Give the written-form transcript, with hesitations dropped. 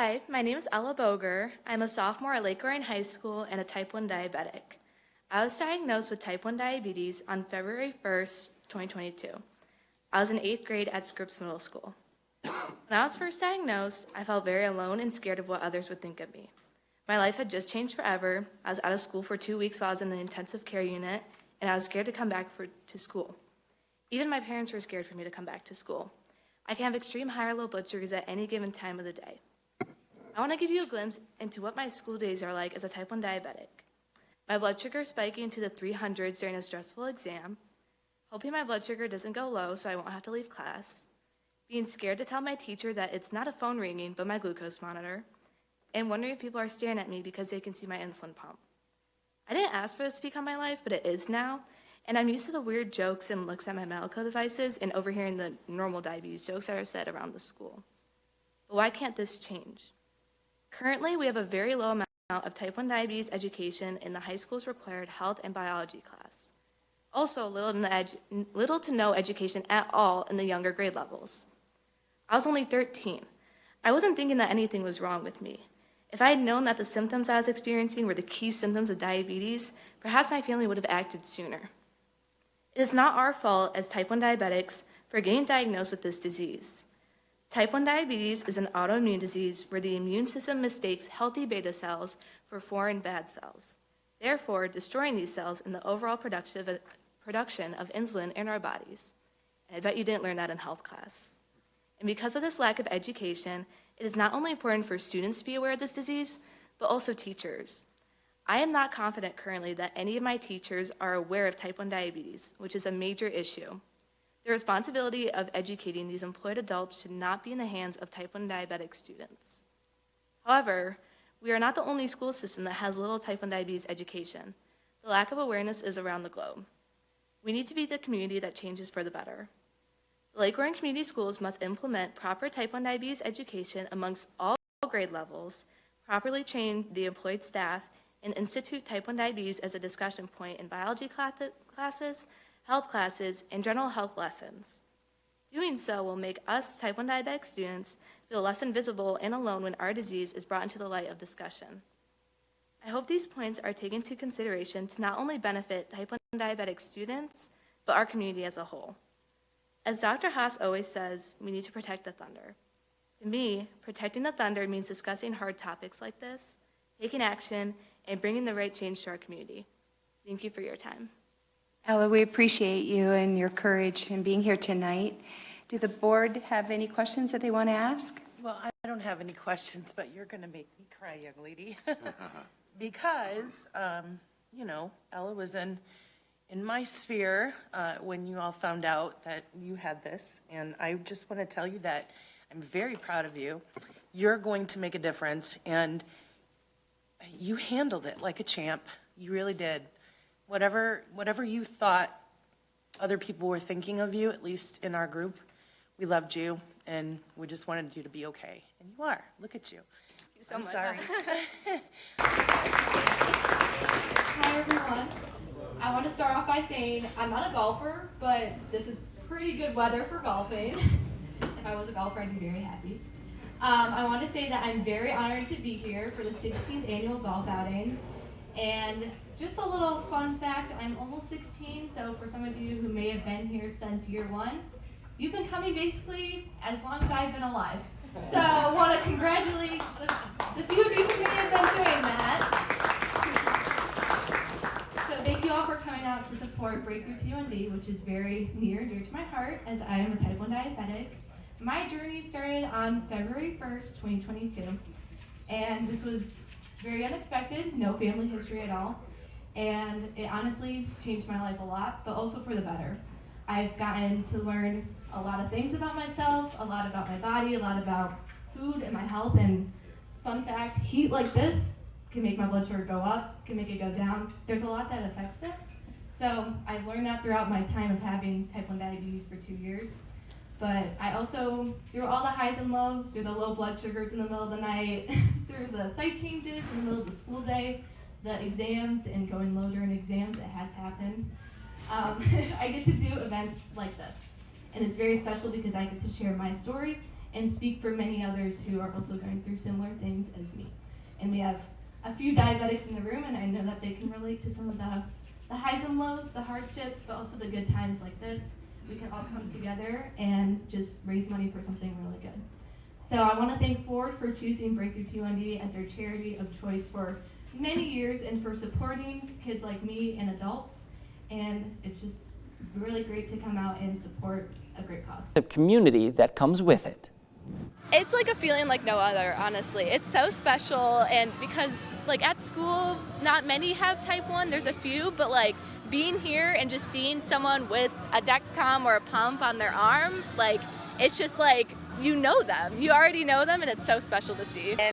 Hi, my name is Ella Boger. I'm a sophomore at Lake Orion High School and a type 1 diabetic. I was diagnosed with type 1 diabetes on February 1st, 2022. I was in 8th grade at Scripps Middle School. When I was first diagnosed, I felt very alone and scared of what others would think of me. My life had just changed forever. I was out of school for 2 weeks while I was in the intensive care unit, and I was scared to come back to school. Even my parents were scared for me to come back to school. I can have extreme high or low blood sugars at any given time of the day. I want to give you a glimpse into what my school days are like as a type 1 diabetic. My blood sugar spiking into the 300s during a stressful exam, hoping my blood sugar doesn't go low so I won't have to leave class, being scared to tell my teacher that it's not a phone ringing but my glucose monitor, and wondering if people are staring at me because they can see my insulin pump. I didn't ask for this to become my life, but it is now, and I'm used to the weird jokes and looks at my medical devices and overhearing the normal diabetes jokes that are said around the school. But why can't this change? Currently, we have a very low amount of type 1 diabetes education in the high school's required health and biology class. Also, little to no education at all in the younger grade levels. I was only 13. I wasn't thinking that anything was wrong with me. If I had known that the symptoms I was experiencing were the key symptoms of diabetes, perhaps my family would have acted sooner. It is not our fault as type 1 diabetics for getting diagnosed with this disease. Type 1 diabetes is an autoimmune disease where the immune system mistakes healthy beta cells for foreign bad cells, therefore destroying these cells in the overall production of insulin in our bodies. And I bet you didn't learn that in health class. And because of this lack of education, it is not only important for students to be aware of this disease, but also teachers. I am not confident currently that any of my teachers are aware of type 1 diabetes, which is a major issue. The responsibility of educating these employed adults should not be in the hands of type 1 diabetic students. However, we are not the only school system that has little type 1 diabetes education. The lack of awareness is around the globe. We need to be the community that changes for the better. The Lake Orion Community Schools must implement proper type 1 diabetes education amongst all grade levels, properly train the employed staff, and institute type 1 diabetes as a discussion point in biology classes, health classes, and general health lessons. Doing so will make us type 1 diabetic students feel less invisible and alone when our disease is brought into the light of discussion. I hope these points are taken into consideration to not only benefit type 1 diabetic students, but our community as a whole. As Dr. Haas always says, we need to protect the thunder. To me, protecting the thunder means discussing hard topics like this, taking action, and bringing the right change to our community. Thank you for your time. Ella, we appreciate you and your courage in being here tonight. Do the board have any questions that they want to ask? Well, I don't have any questions, but you're going to make me cry, young lady. Because, Ella was in my sphere when you all found out that you had this. And I just want to tell you that I'm very proud of you. You're going to make a difference. And you handled it like a champ. You really did. Whatever you thought other people were thinking of you, at least in our group, we loved you, and we just wanted you to be okay. And you are. Look at you. Thank you so much. Sorry. Hi, everyone. I want to start off by saying I'm not a golfer, but this is pretty good weather for golfing. If I was a golfer, I'd be very happy. I want to say that I'm very honored to be here for the 16th annual golf outing. And just a little fun fact, I'm almost 16, so for some of you who may have been here since year one, you've been coming basically as long as I've been alive. So I want to congratulate the few of you who may have been doing that. So thank you all for coming out to support Breakthrough T1D, which is very near and dear to my heart as I am a type 1 diabetic. My journey started on February 1st, 2022, and this was very unexpected, no family history at all, and it honestly changed my life a lot, but also for the better. I've gotten to learn a lot of things about myself, a lot about my body, a lot about food and my health, and fun fact, heat like this can make my blood sugar go up, can make it go down. There's a lot that affects it. So I've learned that throughout my time of having type 1 diabetes for 2 years. But I also, through all the highs and lows, through the low blood sugars in the middle of the night, through the site changes in the middle of the school day, the exams and going low during exams, it has happened. I get to do events like this. And it's very special because I get to share my story and speak for many others who are also going through similar things as me. And we have a few diabetics in the room, and I know that they can relate to some of the highs and lows, the hardships, but also the good times like this. We can all come together and just raise money for something really good. So I want to thank Ford for choosing Breakthrough T1D as their charity of choice for many years and for supporting kids like me and adults. And it's just really great to come out and support a great cause. The community that comes with it. It's like a feeling like no other, honestly. It's so special, and because like at school, not many have type 1, there's a few, but like being here and just seeing someone with a Dexcom or a pump on their arm, like it's just like, you know them. You already know them, and it's so special to see.